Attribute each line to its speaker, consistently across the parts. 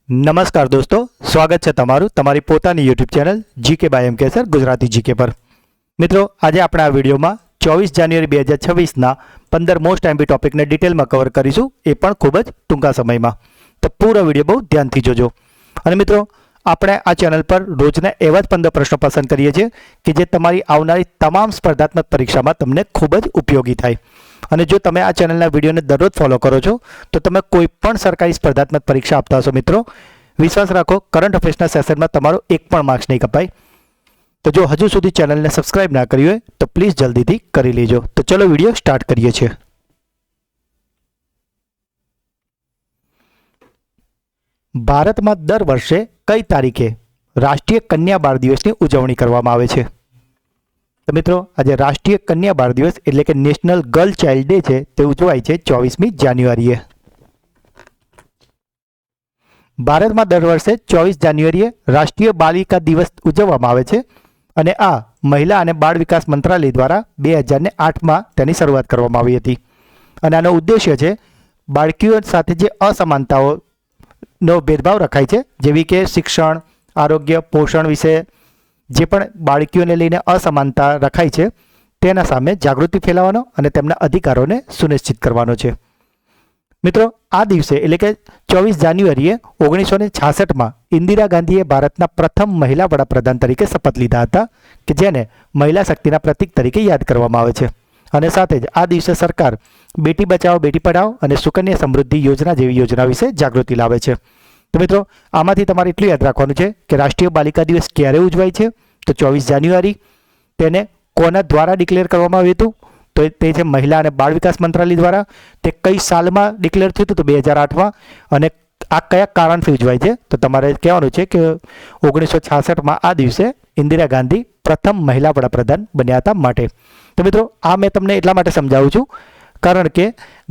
Speaker 1: નમસ્કાર દોસ્તો, સ્વાગત છે તમારું તમારી પોતાની YouTube channel GK by M K sir Gujarati GK પર. મિત્રો, આજે આપણે આ વિડીયોમાં 24 જાન્યુઆરી 2026ના 15 મોસ્ટ આઈએમપી ટોપિકને ડિટેલમાં કવર કરીશું, એ પણ ખૂબ જ ટૂંકા સમયમાં. તો પૂરો વિડીયો બહુ ધ્યાનથી જોજો. અને મિત્રો, આપણે આ ચેનલ પર રોજના એવા જ 15 પ્રશ્નો પસંદ કરીએ છીએ કે જે તમારી આવનારી તમામ સ્પર્ધાત્મક પરીક્ષામાં તમને ખૂબ જ ઉપયોગી થાય. અને જો તમે આ ચેનલના વિડીયોને દરરોજ ફોલો કરો છો તો તમે કોઈ પણ સરકારી સ્પર્ધાત્મક પરીક્ષા આપતા હશો. મિત્રો, વિશ્વાસ રાખો, કરંટ અફેર્સના સેશનમાં તમારો એક પણ માર્ક્સ નહીં કપાય. તો જો હજુ સુધી ચેનલને સબસ્ક્રાઇબ ના કરી હોય તો પ્લીઝ જલ્દીથી કરી લેજો. તો ચલો વિડીયો સ્ટાર્ટ કરીએ છીએ. ભારતમાં દર વર્ષે કઈ તારીખે રાષ્ટ્રીય કન્યા બાળ દિવસની ઉજવણી કરવામાં આવે છે? તો મિત્રો, આજે રાષ્ટ્રીય કન્યા બાળ દિવસ એટલે કે નેશનલ ગર્લ ચાઇલ્ડ ડે છે, તે ઉજવાય છે 24મી જાન્યુઆરીએ. ભારતમાં દર વર્ષે 24 જાન્યુઆરીએ રાષ્ટ્રીય બાલિકા દિવસ ઉજવવામાં આવે છે અને આ મહિલા અને બાળ વિકાસ મંત્રાલય દ્વારા 2008માં તેની શરૂઆત કરવામાં આવી હતી. અને આનો ઉદ્દેશ્ય છે બાળકીઓ સાથે જે અસમાનતાઓનો ભેદભાવ રખાય છે, જેવી કે શિક્ષણ, આરોગ્ય, પોષણ વિશે જે પણ બાળકીઓને લઈને અસમાનતા રખાય છે તેના સામે જાગૃતિ ફેલાવવાનો અને તેમના અધિકારોને સુનિશ્ચિત કરવાનો છે. મિત્રો, આ દિવસે એટલે કે 24 જાન્યુઆરીએ 1966માં ઇન્દિરા ગાંધીએ ભારતના પ્રથમ મહિલા વડાપ્રધાન તરીકે શપથ લીધા હતા, કે જેને મહિલા શક્તિના પ્રતીક તરીકે યાદ કરવામાં આવે છે. અને સાથે જ આ દિવસે સરકાર બેટી બચાવો બેટી પઢાઓ અને સુકન્યા સમૃદ્ધિ યોજના જેવી યોજના વિશે જાગૃતિ લાવે છે. તો મિત્રો, આમાંથી તમારે એટલું યાદ રાખવાનું છે કે રાષ્ટ્રીય બાલિકા દિવસ ક્યારે ઉજવાય છે? તો 24 જાન્યુઆરી. તેને કોના દ્વારા ડિક્લેર કરવામાં આવ્યું હતું? તો તે છે મહિલા અને બાળ વિકાસ મંત્રાલય દ્વારા. તે કઈ સાલમાં ડિક્લેર થયું હતું? તો 2008માં. અને આ કયા કારણથી ઉજવાય છે? તો તમારે કહેવાનું છે કે 1966માં આ દિવસે ઇન્દિરા ગાંધી પ્રથમ મહિલા વડાપ્રધાન બન્યા હતા માટે. તો મિત્રો, આ મેં તમને એટલા માટે સમજાવું છું કારણ કે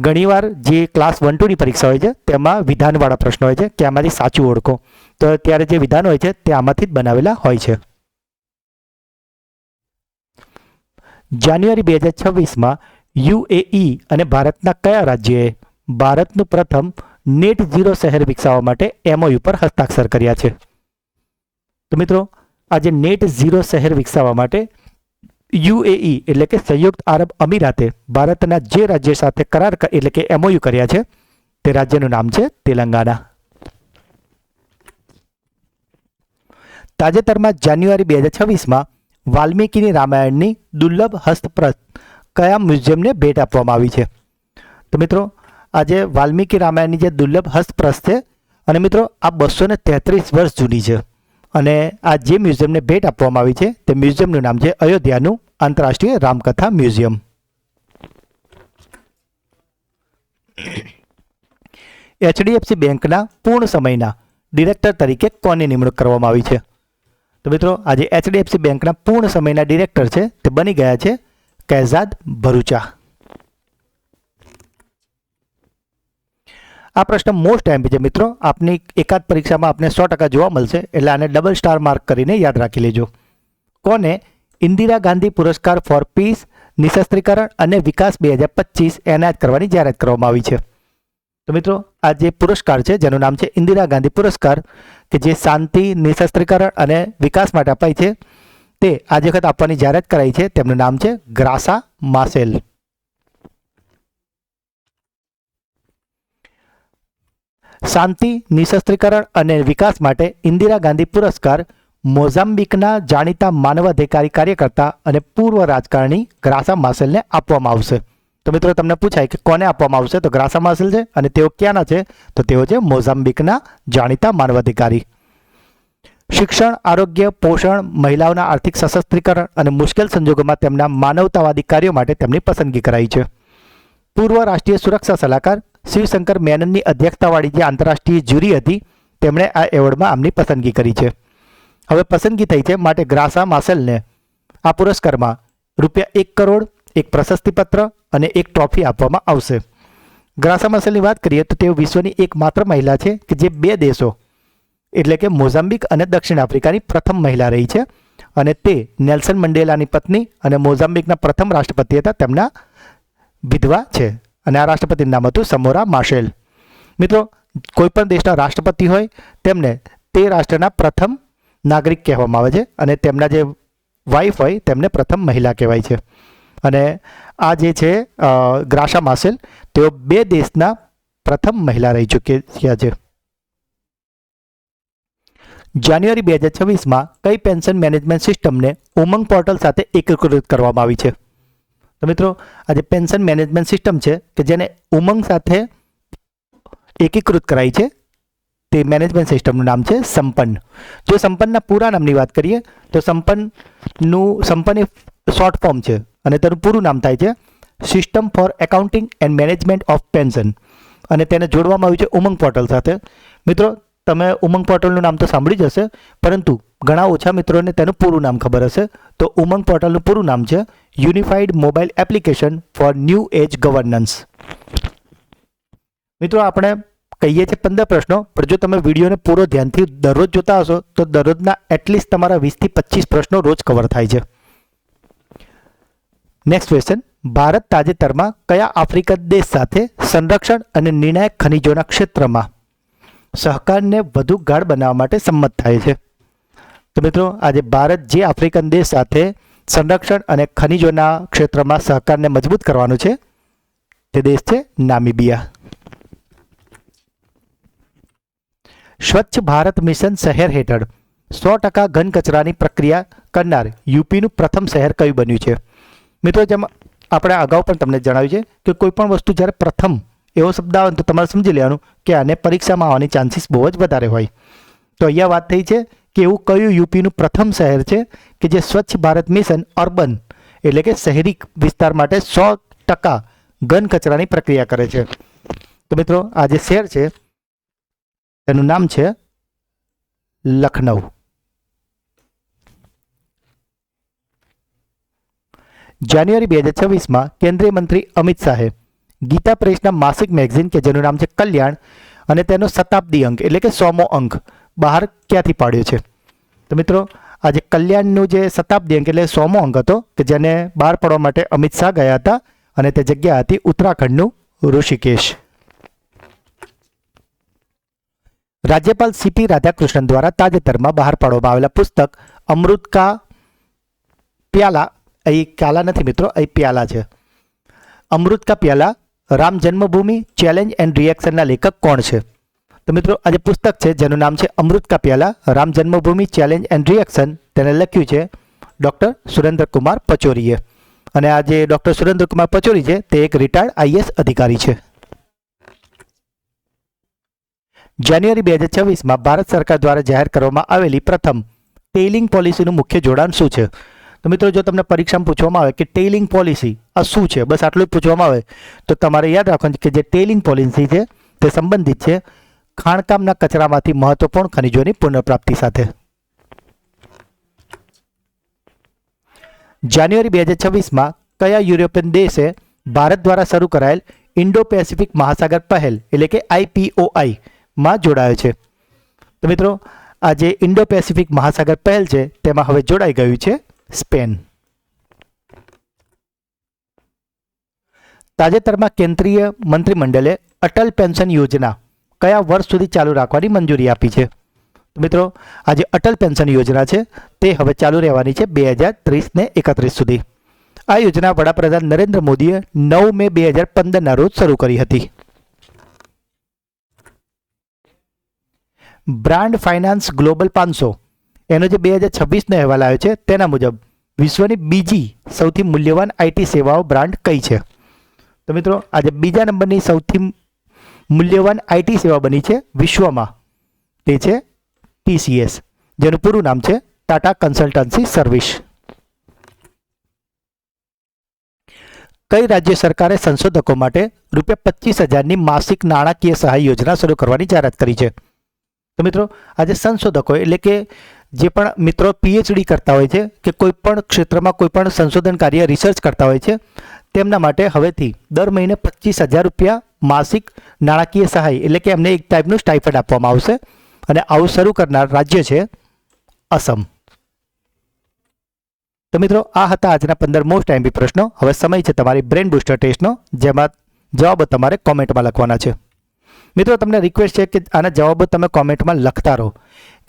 Speaker 1: ઘણીવાર જે ક્લાસ 1-2ની પરીક્ષા હોય છે તેમાં વિધાનવાળા પ્રશ્નો હોય છે કે આમાંથી સાચું ઓળખો. તો ત્યારે જે વિધાન હોય છે તે આમાંથી જ બનાવેલા હોય છે. જાન્યુઆરી 2026માં યુએઈ અને ભારતના કયા રાજ્યએ ભારતનું પ્રથમ નેટ ઝીરો શહેર વિકસાવવા માટે એમઓયુ પર હસ્તાક્ષર કર્યા છે? તો મિત્રો, આજે નેટ ઝીરો શહેર વિકસાવવા માટે યુએઈ એટલે કે સંયુક્ત આરબ અમીરાતે ભારતના જે રાજ્ય સાથે કરાર એટલે કે એમઓયુ કર્યા છે તે રાજ્યનું નામ છે તેલંગાણા. તાજેતરમાં જાન્યુઆરી 2026માં વાલ્મીકીની રામાયણની દુર્લભ હસ્તપ્રત કયા મ્યુઝિયમને ભેટ આપવામાં આવી છે? તો મિત્રો, આજે વાલ્મીકી રામાયણની જે દુર્લભ હસ્તપ્રત છે, અને મિત્રો આ 233 વર્ષ જૂની છે, અને આ જે મ્યુઝિયમને ભેટ આપવામાં આવી છે તે મ્યુઝિયમનું નામ છે અયોધ્યાનું આંતરરાષ્ટ્રીય રામકથા મ્યુઝિયમ. એચડીએફસી બેંકના પૂર્ણ સમયના ડિરેક્ટર તરીકે કોની નિમણૂક કરવામાં આવી છે? તો મિત્રો, આજે એચડીએફસી બેંકના પૂર્ણ સમયના ડિરેક્ટર છે તે બની ગયા છે કૈઝાદ ભરૂચા. આ પ્રશ્ન મોસ્ટ આઈએમપી છે મિત્રો. આપની એકાદ પરીક્ષામાં આપને 100% જોવા મળશે, એટલે આને ડબલ સ્ટાર માર્ક કરીને યાદ રાખી લેજો. કોને ઇન્દિરા ગાંધી પુરસ્કાર ફોર પીસ, નિશસ્ત્રીકરણ અને વિકાસ 2025 એનાયત કરવાની જાહેરાત કરવામાં આવી છે? તો મિત્રો, આ જે પુરસ્કાર છે જેનું નામ છે ઇન્દિરા ગાંધી પુરસ્કાર, કે જે શાંતિ, નિશસ્ત્રીકરણ અને વિકાસ માટે અપાય છે, તે આજે વખત આપવાની જાહેરાત કરાઈ છે. તેમનું નામ છે ગ્રાસા માસેલ. શાંતિ, નિશસ્ત્રીકરણ અને વિકાસ માટે ઇન્દિરા ગાંધી પુરસ્કાર મોઝામ્બિકના જાણીતા માનવાધિકારી કાર્યકર્તા અને પૂર્વ રાજકારણી ગ્રાસા માસેલને આપવામાં આવશે. તો મિત્રો, તમને પૂછાય કે કોને આપવામાં આવશે? તો ગ્રાસા માસેલ છે. અને તેઓ ક્યાંના છે? તો તેઓ છે મોઝામ્બિકના જાણીતા માનવાધિકારી. શિક્ષણ, આરોગ્ય, પોષણ, મહિલાઓના આર્થિક સશસ્ત્રીકરણ અને મુશ્કેલ સંજોગોમાં તેમના માનવતાવાદી કાર્યો માટે તેમની પસંદગી કરાઈ છે. પૂર્વ રાષ્ટ્રીય સુરક્ષા સલાહકાર શિવશંકર મેનનની અધ્યક્ષતાવાળી જે આંતરરાષ્ટ્રીય જ્યુરી હતી તેમણે આ એવોર્ડમાં આમની પસંદગી કરી છે. હવે પસંદગી થઈ છે માટે ગ્રાસા માસેલને આ પુરસ્કારમાં ₹1 કરોડ, એક પ્રશસ્તિપત્ર અને એક ટ્રોફી આપવામાં આવશે. ગ્રાસા માસેલની વાત કરીએ તો તેઓ વિશ્વની એકમાત્ર મહિલા છે કે જે 2 દેશો એટલે કે મોઝામ્બિક અને દક્ષિણ આફ્રિકાની પ્રથમ મહિલા રહી છે, અને તે નેલ્સન મંડેલાની પત્ની અને મોઝામ્બિકના પ્રથમ રાષ્ટ્રપતિ હતા, તેમના વિધવા છે. અને આ રાષ્ટ્રપતિનું નામ હતું સમોરા માશેલ. મિત્રો, કોઈ પણ દેશના રાષ્ટ્રપતિ હોય તેમને તે રાષ્ટ્રના પ્રથમ નાગરિક કહેવામાં આવે છે અને તેમના જે વાઇફ હોય તેમને પ્રથમ મહિલા કહેવાય છે. અને આ જે છે ગ્રાસા માસેલ, તેઓ 2 દેશના પ્રથમ મહિલા રહી ચૂક્યા છે. જાન્યુઆરી 2026માં કઈ પેન્શન મેનેજમેન્ટ સિસ્ટમને ઉમંગ પોર્ટલ સાથે એકીકૃત કરવામાં આવી છે? તો મિત્રો, આ જે પેન્શન મેનેજમેન્ટ સિસ્ટમ છે કે જેને ઉમંગ સાથે એકીકૃત કરાઈ છે તે મેનેજમેન્ટ સિસ્ટમનું નામ છે સંપન્ન. જો સંપન્નના પૂરા નામની વાત કરીએ તો સંપન્ન એ શોર્ટ ફોર્મ છે અને તેનું પૂરું નામ થાય છે system for accounting and management of pension, અને તેને જોડવામાં આવ્યું છે ઉમંગ પોર્ટલ સાથે. મિત્રો, તમે ઉમંગ પોર્ટલનું નામ તો સાંભળ્યું જ હશે, પરંતુ ઘણા ઓછા મિત્રોને તેનું પૂરું નામ ખબર હશે. તો ઉમંગ પોર્ટલનું પૂરું નામ છે unified mobile application for new age governance. મિત્રો, આપણે કહીએ છીએ 15 પ્રશ્નો, પણ જો તમે વિડીયોને પૂરો ધ્યાનથી દરરોજ જોતા હશો તો દરરોજના એટલીસ્ટ તમારા 20 થી 25 પ્રશ્નો રોજ કવર થાય છે. નેક્સ્ટ ક્વેશ્ચન, ભારત તાજેતરમાં કયા આફ્રિકન દેશ સાથે સંરક્ષણ અને નિર્ણાયક ખનિજોના ક્ષેત્રમાં સહકારને વધુ ગાઢ બનાવવા માટે સંમત થાય છે? તો મિત્રો, આજે ભારત જે આફ્રિકન દેશ સાથે સંરક્ષણ અને ખનિજોના ક્ષેત્રમાં સહકારને મજબૂત કરવાનું છે તે દેશ છે નામિબિયા. સ્વચ્છ ભારત મિશન શહેર હેઠળ 100% ઘન કચરાની પ્રક્રિયા કરનાર યુપીનું પ્રથમ શહેર કયું બન્યું છે? મિત્રો, જેમ આપણે અગાઉ પણ તમને જણાવ્યું છે કે કોઈ પણ વસ્તુ જ્યારે પ્રથમ એવો શબ્દ આવે તો તમારે સમજી લેવાનું કે આને પરીક્ષામાં આવવાની ચાન્સીસ બહુ જ વધારે હોય. તો અહીંયા વાત થઈ છે કે એવું કયું યુપીનું પ્રથમ શહેર છે કે જે સ્વચ્છ ભારત મિશન અર્બન એટલે કે શહેરી વિસ્તાર માટે 100% ઘન કચરાની પ્રક્રિયા કરે છે. તો મિત્રો, આ જે શહેર છે તેનું નામ છે લખનઉ. જાન્યુઆરી 2026માં કેન્દ્રીય મંત્રી અમિત શાહે ગીતા પ્રેસના માસિક મેગઝીન કે જેનું નામ છે કલ્યાણ અને તેનો શતાબ્દી અંક એટલે કે 100મો અંક બહાર ક્યાંથી પાડ્યો છે? તો મિત્રો, આજે કલ્યાણનું જે શતાબ્દી અંક એટલે 100મો અંક હતો કે જેને બહાર પાડવા માટે અમિત શાહ ગયા હતા અને તે જગ્યા હતી ઉત્તરાખંડનું ઋષિકેશ. રાજ્યપાલ સીપી રાધાકૃષ્ણન દ્વારા તાજેતરમાં બહાર પાડવામાં આવેલા પુસ્તક અમૃત કા પ્યાલા, અહીં કાલા નથી મિત્રો, અહીં પ્યાલા છે, અમૃત કા પ્યાલા રામ જન્મભૂમિ ચેલેન્જ એન્ડ રિએક્શનના લેખક કોણ છે? તો મિત્રો, આ જે પુસ્તક છે જેનું નામ છે અમૃત કા પ્યાલા રામ જન્મભૂમિ ચેલેન્જ એન્ડ રિએક્શન, તેને લખ્યું છે ડૉક્ટર સુરેન્દ્રકુમાર પચોરીએ. અને આ જે ડૉક્ટર સુરેન્દ્રકુમાર પચોરી છે તે એક રિટાયર્ડ આઈએએસ અધિકારી છે. જાન્યુઆરી 2026માં ભારત સરકાર દ્વારા જાહેર કરવામાં આવેલી પ્રથમ ટેઇલિંગ પોલિસીનું મુખ્ય જોડાણ શું છે? તો મિત્રો, જો તમને પરીક્ષામાં પૂછવામાં આવે કે ટેઇલિંગ પોલિસી આ શું છે, બસ આટલું જ પૂછવામાં આવે તો તમારે યાદ રાખવાનું કે જે ટેઇલિંગ પોલિસી છે તે સંબંધિત છે ખાણકામના કચરામાંથી મહત્વપૂર્ણ ખનિજોની પુનઃપ્રાપ્તિ સાથે. જાન્યુઆરી 2026માં કયા યુરોપિયન દેશે ભારત દ્વારા શરૂ કરાયેલ ઇન્ડો પેસિફિક મહાસાગર પહેલ એટલે કે IPOI માં જોડાયો છે? તો મિત્રો, આ જે ઇન્ડો પેસિફિક મહાસાગર પહેલ છે તેમાં હવે જોડાઈ ગયું છે સ્પેન. તાજેતરમાં કેન્દ્રીય મંત્રીમંડળે અટલ પેન્શન યોજના કયા વર્ષ સુધી ચાલુ રાખવાની મંજૂરી આપી છે? તો મિત્રો, આ જે અટલ પેન્શન યોજના છે તે હવે ચાલુ રહેવાની છે 2030 ને 31 સુધી. આ યોજના વડાપ્રધાન નરેન્દ્ર મોદીએ 9 મે 2015ના રોજ શરૂ કરી હતી. બ્રાન્ડ ફાઇનાન્સ ગ્લોબલ 500 એનો જે 2026નો અહેવાલ આવ્યો છે તેના મુજબ વિશ્વની બીજી સૌથી મૂલ્યવાન આઈટી સેવાઓ બ્રાન્ડ કઈ છે? તો મિત્રો, આજે બીજા નંબરની સૌથી મૂલ્યવાન આઈટી સેવા બની છે વિશ્વમાં તે છે TCS, જેનું પૂરું નામ છે ટાટા કન્સલ્ટન્સી સર્વિસ. કઈ રાજ્ય સરકારે સંશોધકો માટે ₹25,000ની માસિક નાણાકીય સહાય યોજના શરૂ કરવાની જાહેરાત કરી છે? તો મિત્રો, આજે સંશોધકો એટલે કે જે પણ મિત્રો PhD કરતા હોય છે કે કોઈ પણ ક્ષેત્રમાં કોઈ પણ સંશોધન કાર્ય રિસર્ચ કરતા હોય છે તેમના માટે હવેથી દર મહિને ₹25,000 માસિક નાણાકીય સહાય એટલે કે એમને એક ટાઈપનું સ્ટાઇપેન્ડ આપવામાં આવશે અને આવું શરૂ કરનાર રાજ્ય છે અસમ. તો મિત્રો, આ હતા આજના 15 મોસ્ટ IMP પ્રશ્નો. હવે સમય છે તમારી બ્રેન બૂસ્ટર ટેસ્ટનો, જેમાં જવાબો તમારે કોમેન્ટમાં લખવાના છે. મિત્રો તમને રિક્વેસ્ટ છે કે આના જવાબો તમે કોમેન્ટમાં લખતા રહો,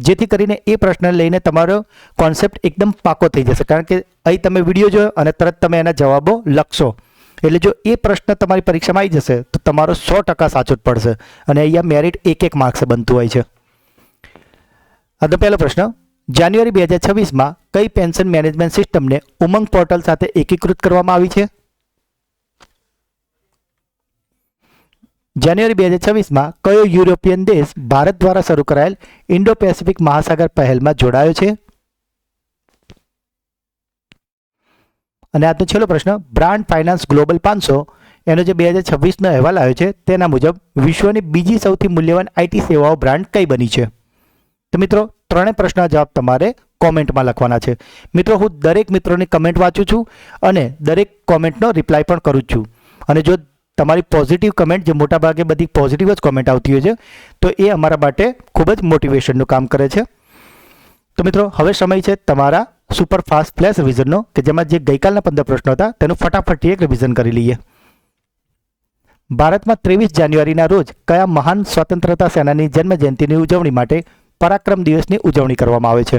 Speaker 1: જેથી કરીને એ પ્રશ્ન લઈને તમારો કોન્સેપ્ટ એકદમ પાકો થઈ જશે. કારણ કે અહીં તમે વિડીયો જોયો અને તરત તમે એના જવાબો લખશો, એટલે જો એ પ્રશ્ન તમારી પરીક્ષામાં આવી જશે તો તમારો 100% સાચો જ પડશે અને અહીંયા મેરિટ 1 માર્ક્સ બનતું હોય છે. આજનો પહેલો પ્રશ્ન, જાન્યુઆરી 2026માં કઈ પેન્શન મેનેજમેન્ટ સિસ્ટમને ઉમંગ પોર્ટલ સાથે એકીકૃત કરવામાં આવી છે? જાન્યુઆરી 2026માં કયો યુરોપિયન દેશ ભારત દ્વારા શરૂ કરાયેલ ઇન્ડો પેસિફિક મહાસાગર પહેલમાં જોડાયો છે? અને આજનો છેલ્લો પ્રશ્ન, બ્રાન્ડ ફાઇનાન્સ ગ્લોબલ 500 એનો જે 2026નો અહેવાલ આવ્યો છે તેના મુજબ વિશ્વની બીજી સૌથી મૂલ્યવાન આઈટી સેવાઓ બ્રાન્ડ કઈ બની છે? તો મિત્રો ત્રણેય પ્રશ્નના જવાબ તમારે કોમેન્ટમાં લખવાના છે. મિત્રો હું દરેક મિત્રોની કમેન્ટ વાંચું છું અને દરેક કોમેન્ટનો રિપ્લાય પણ કરું છું. અને જો તમારી પોઝિટિવ કમેન્ટ, જે મોટાભાગે બધી પોઝિટિવ જ કોમેન્ટ આવતી હોય છે, તો એ અમારા માટે ખૂબ જ મોટિવેશનનું કામ કરે છે. તો મિત્રો હવે સમય છે તમારા સુપર ફાસ્ટ ફ્લેશ રિવિઝનનો, કે જેમાં જે ગઈકાલના 15 પ્રશ્નો હતા તેનું ફટાફટ એક રિવિઝન કરી લઈએ. ભારતમાં 23 જાન્યુઆરીના રોજ કયા મહાન સ્વતંત્રતા સેનાની જન્મજયંતિની ઉજવણી માટે પરાક્રમ દિવસની ઉજવણી કરવામાં આવે છે?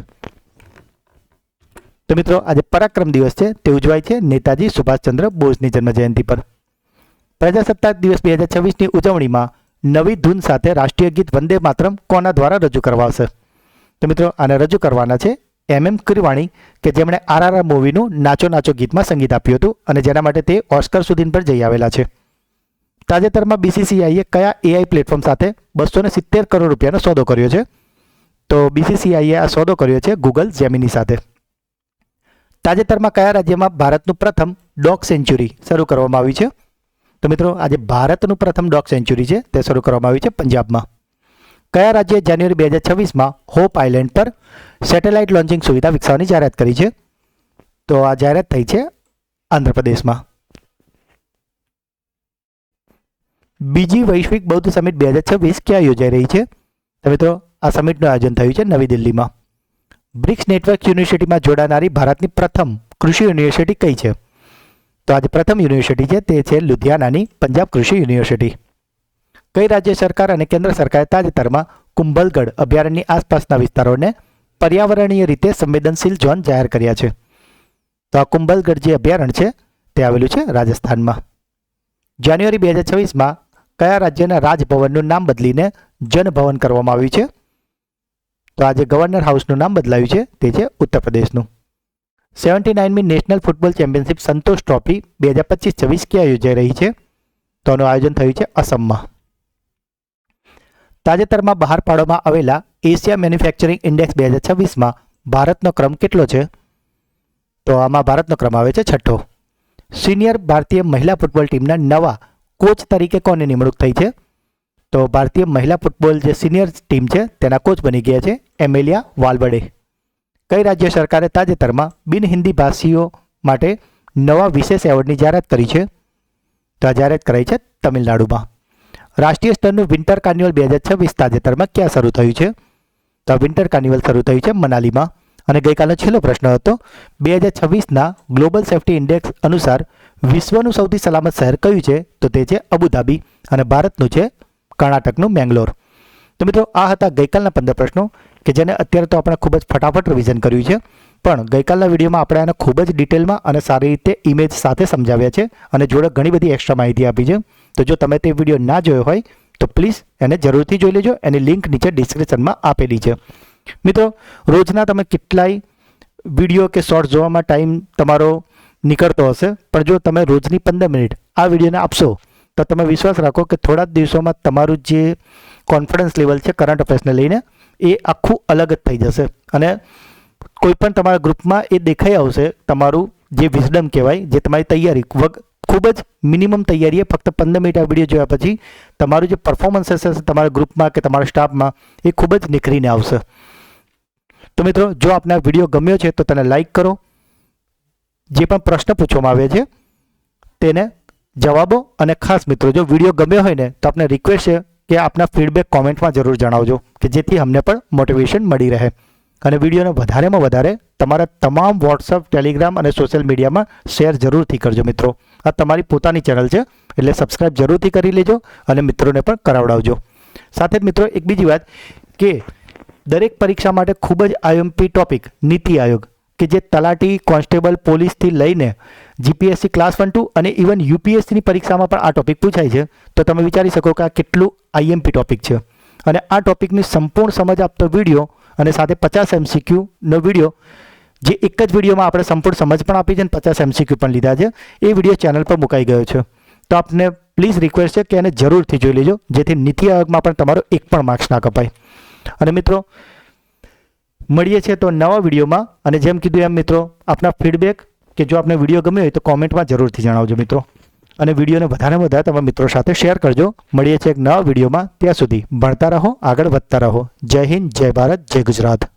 Speaker 1: તો મિત્રો આજે પરાક્રમ દિવસ છે તે ઉજવાય છે નેતાજી સુભાષચંદ્ર બોઝની જન્મજયંતિ પર. પ્રજાસત્તાક દિવસ 2026ની ઉજવણીમાં નવી ધૂન સાથે રાષ્ટ્રીય ગીત વંદે માતરમ કોના દ્વારા રજૂ કરવાશે? તો મિત્રો આને રજૂ કરવાના છે MM કિરવાણી, કે જેમણે RRR મૂવીનું નાચો નાચો ગીતમાં સંગીત આપ્યું હતું અને જેના માટે તે ઓસ્કર સુધી પર જઈ આવેલા છે. તાજેતરમાં BCCIએ કયા AI પ્લેટફોર્મ સાથે 270 કરોડ રૂપિયાનો સોદો કર્યો છે? તો BCCIએ આ સોદો કર્યો છે ગૂગલ જેમિની સાથે. તાજેતરમાં કયા રાજ્યમાં ભારતનું પ્રથમ ડોગ સેન્ચ્યુરી શરૂ કરવામાં આવી છે? તો મિત્રો આજે ભારતનું પ્રથમ ડોગ સેન્ચ્યુરી છે તે શરૂ કરવામાં આવી છે પંજાબમાં. કયા રાજ્યે જાન્યુઆરી 2026માં હોપ આઇલેન્ડ પર સેટેલાઇટ લોન્ચિંગ સુવિધા વિકસાવવાની જાહેરાત કરી છે? તો આ જાહેરાત થઈ છે આંધ્રપ્રદેશમાં. બીજી વૈશ્વિક બૌદ્ધ સમિટ 2026 ક્યાં યોજાઈ રહી છે? તો મિત્રો આ સમિટનું આયોજન થયું છે નવી દિલ્હીમાં. બ્રિક્સ નેટવર્ક યુનિવર્સિટીમાં જોડાનારી ભારતની પ્રથમ કૃષિ યુનિવર્સિટી કઈ છે? તો આજે પ્રથમ યુનિવર્સિટી છે તે છે લુધિયાનાની પંજાબ કૃષિ યુનિવર્સિટી. કઈ રાજ્ય સરકાર અને કેન્દ્ર સરકારે તાજેતરમાં કુંભલગઢ અભયારણ્યની આસપાસના વિસ્તારોને પર્યાવરણીય રીતે સંવેદનશીલ ઝોન જાહેર કર્યા છે? તો આ કુંભલગઢ જે અભયારણ્ય છે તે આવેલું છે રાજસ્થાનમાં. જાન્યુઆરી 2026માં કયા રાજ્યના રાજભવનનું નામ બદલીને જનભવન કરવામાં આવ્યું છે? તો આજે ગવર્નર હાઉસનું નામ બદલાયું છે તે છે ઉત્તર પ્રદેશનું. 79મી નેશનલ ફૂટબોલ ચેમ્પિયનશિપ સંતોષ ટ્રોફી 2025-26 ક્યાં યોજાઈ રહી છે? તો આનું આયોજન થયું છે અસમમાં. તાજેતરમાં બહાર પાડવામાં આવેલા એશિયા મેન્યુફેક્ચરિંગ ઇન્ડેક્સ 2026માં ભારતનો ક્રમ કેટલો છે? તો આમાં ભારતનો ક્રમ આવે છે 6થો. સિનિયર ભારતીય મહિલા ફૂટબોલ ટીમના નવા કોચ તરીકે કોની નિમણૂક થઈ છે? તો ભારતીય મહિલા ફૂટબોલ જે સિનિયર ટીમ છે તેના કોચ બની ગયા છે એમેલિયા વાલ્વડે. કઈ રાજ્ય સરકારે તાજેતરમાં બિન હિન્દી ભાષીઓ માટે નવા વિશેષ એવોર્ડની જાહેરાત કરી છે? તો આ જાહેરાત કરાઈ છે તમિલનાડુમાં. રાષ્ટ્રીય સ્તરનું વિન્ટર કાર્નિવલ 2026 તાજેતરમાં ક્યાં શરૂ થયું છે? તો આ વિન્ટર કાર્નિવલ શરૂ થયું છે મનાલીમાં. અને ગઈકાલનો છેલ્લો પ્રશ્ન હતો 2026ના ગ્લોબલ સેફ્ટી ઇન્ડેક્સ અનુસાર વિશ્વનું સૌથી સલામત શહેર કયું છે? તો તે છે અબુધાબી અને ભારતનું છે કર્ણાટકનું મેંગ્લોર. તો મિત્રો આ હતા ગઈકાલના 15 પ્રશ્નો, કે જેને અત્યારે તો આપણે ખૂબ જ ફટાફટ રિવિઝન કર્યું છે, પણ ગઈકાલના વિડીયોમાં આપણે આને ખૂબ જ ડિટેલમાં અને સારી રીતે ઇમેજ સાથે સમજાવ્યા છે અને જોડે ઘણી બધી એક્સ્ટ્રા માહિતી આપી છે. તો જો તમે તે વિડીયો ના જોયો હોય તો પ્લીઝ એને જરૂરથી જોઈ લેજો. એની લિંક નીચે ડિસ્ક્રિપ્શનમાં આપેલી છે. મિત્રો રોજના તમે કેટલાય વિડીયો કે શોર્ટ્સ જોવામાં ટાઈમ તમારો નીકળતો હશે, પણ જો તમે રોજની 15 મિનિટ આ વિડીયોને આપશો તો તમે વિશ્વાસ રાખો કે થોડા જ દિવસોમાં તમારું જે કોન્ફિડન્સ લેવલ છે કરંટ અફેર્સને લઈને એ આખું અલગ જ થઈ જશે અને કોઈ પણ તમારા ગ્રુપમાં એ દેખાઈ આવશે. તમારું જે વિઝડમ કહેવાય, જે તમારી તૈયારી ખૂબ જ મિનિમમ તૈયારી, ફક્ત 15 મિનિટ આ વિડીયો જોયા પછી તમારું જે પરફોર્મન્સ હશે તમારા ગ્રુપમાં કે તમારા સ્ટાફમાં એ ખૂબ જ નીકળીને આવશે. તો મિત્રો જો આપને આ વિડીયો ગમ્યો છે તો તેને લાઈક કરો. જે પણ પ્રશ્ન પૂછવામાં આવ્યા છે તેને જવાબો, અને ખાસ મિત્રો જો વિડીયો ગમ્યો હોય ને તો આપને રિક્વેસ્ટ છે કે આપના ફીડબેક કોમેન્ટમાં જરૂર જણાવજો, કે જેથી અમને પણ મોટિવેશન મળી રહે. અને વિડીયોને વધારેમાં વધારે તમારા તમામ વોટ્સઅપ, ટેલિગ્રામ અને સોશિયલ મીડિયામાં શેર જરૂરથી કરજો. મિત્રો આ તમારી પોતાની ચેનલ છે એટલે સબસ્ક્રાઇબ જરૂરથી કરી લેજો અને મિત્રોને પણ કરાવડાવજો. સાથે જ મિત્રો એક બીજી વાત કે દરેક પરીક્ષા માટે ખૂબ જ આઈએમપી ટોપિક નીતિ આયોગ કે જે તલાટી કોન્સ્ટેબલ પોલીસથી લઈને જીપીએસસી ક્લાસ 1 2 અને ઇવન યુપીએસસીની પરીક્ષામાં પણ આ ટોપિક પૂછાય છે. તો તમે વિચારી શકો કે આ કેટલું આઈએમપી ટોપિક છે. અને આ ટોપિકની સંપૂર્ણ સમજ આપતો વિડીયો અને સાથે 50 MCQનો વિડીયો, જે એક જ વિડીયોમાં આપણે સંપૂર્ણ સમજ પણ આપી છે અને 50 MCQ પણ લીધા છે, એ વિડીયો ચેનલ પર મુકાઈ ગયો છે. તો આપને પ્લીઝ રિક્વેસ્ટ છે કે એને જરૂરથી જોઈ લેજો, જેથી નીતિ આયોગમાં પણ તમારો એક પણ માર્ક્સ ના કપાય. અને મિત્રો મળીએ છીએ તો નવા વિડીયોમાં. અને જેમ કીધું એમ મિત્રો, આપના ફીડબેક કે જો આપને વિડીયો ગમ્યો હોય તો કોમેન્ટમાં જરૂરથી જણાવજો મિત્રો. અને વિડીયોને વધારે વધારે તમારા મિત્રો સાથે શેર કરજો. મળીએ છીએ એક નવા વિડીયોમાં. ત્યાં સુધી ભણતા રહો, આગળ વધતા રહો. જય હિન્દ, જય ભારત, જય ગુજરાત.